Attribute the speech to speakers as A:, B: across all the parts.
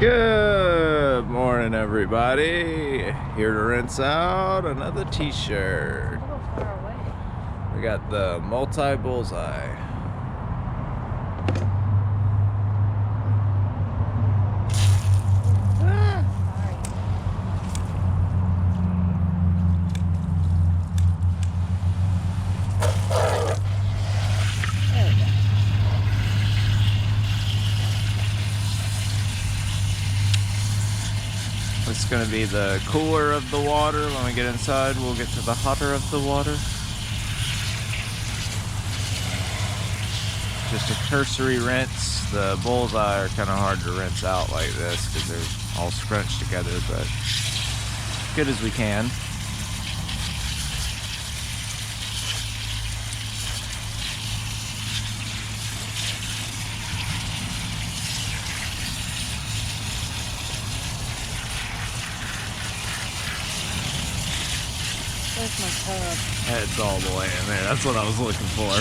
A: Good morning, everybody. Here to rinse out another t-shirt.
B: A little far away.
A: We got the multi-bullseye. It's going to be the cooler of the water. When we get inside, we'll get to the hotter of the water. Just a cursory rinse. The bullseye are kind of hard to rinse out like this because they're all scrunched together, but good as we can.
B: There's my tub.
A: It's all the way in there. That's what I was looking for.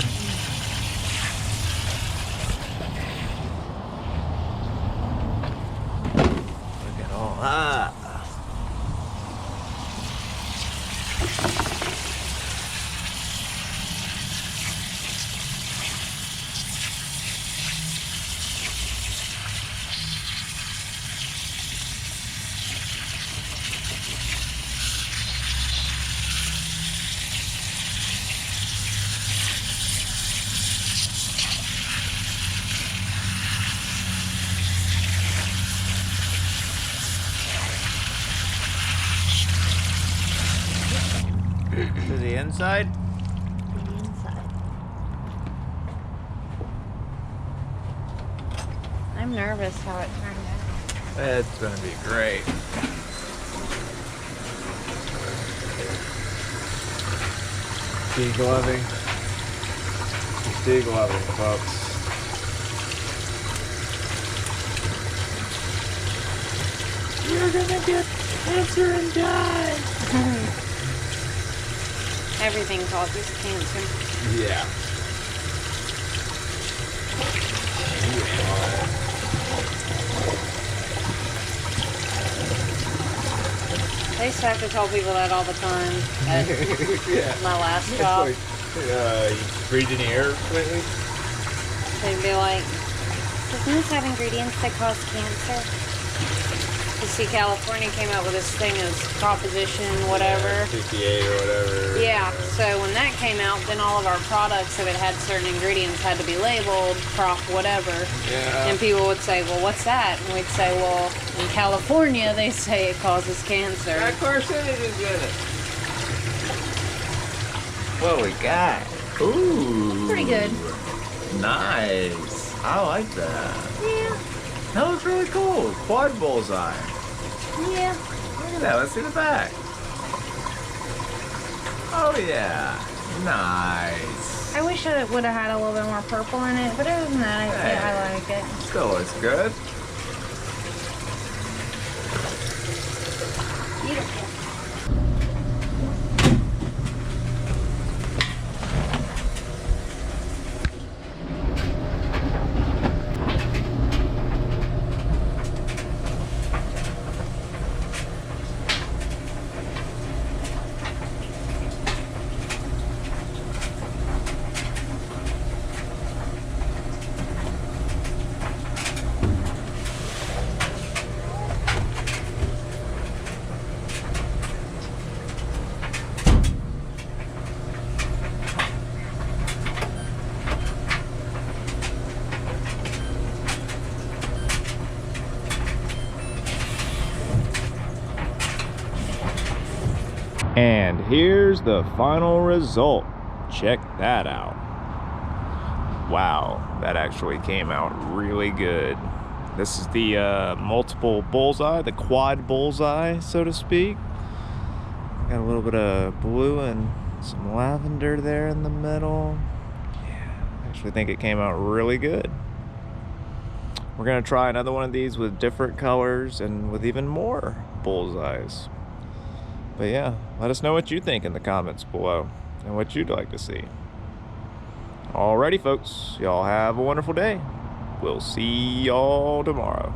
A: Look at all that. To the inside?
B: The inside. I'm nervous how it turned out.
A: It's gonna be great. Degloving. It's degloving, folks. You're gonna get cancer and die.
B: Everything causes cancer.
A: Yeah.
B: I used to have to tell people that all the time at
A: Yeah.
B: my last job.
A: You breathed in air lately?
B: They'd be like, doesn't this have ingredients that cause cancer? You see, California came out with this thing as Proposition whatever.
A: 58 or whatever.
B: Yeah, so when that came out, then all of our products, if it had certain ingredients, had to be labeled Prop whatever.
A: Yeah.
B: And people would say, well, what's that? And we'd say, well, in California, they say it causes cancer.
A: Got carcinogens in it. What we got? Ooh.
B: Pretty good.
A: Nice. I like that.
B: Yeah,
A: That looks really cool. Quad bullseye.
B: yeah.
A: Look at that. Let's see the back. Oh, yeah. Nice.
B: I wish it would have had a little bit more purple in it, but other than that, I like it.
A: Still looks good.
B: Beautiful.
A: And here's the final result. Check that out. Wow, that actually came out really good. This is the multiple bullseye, the quad bullseye, so to speak. Got a little bit of blue and some lavender there in the middle. Yeah, I actually think it came out really good. We're gonna try another one of these with different colors and with even more bullseyes. But yeah, let us know what you think in the comments below and what you'd like to see. Alrighty, folks, y'all have a wonderful day. We'll see y'all tomorrow.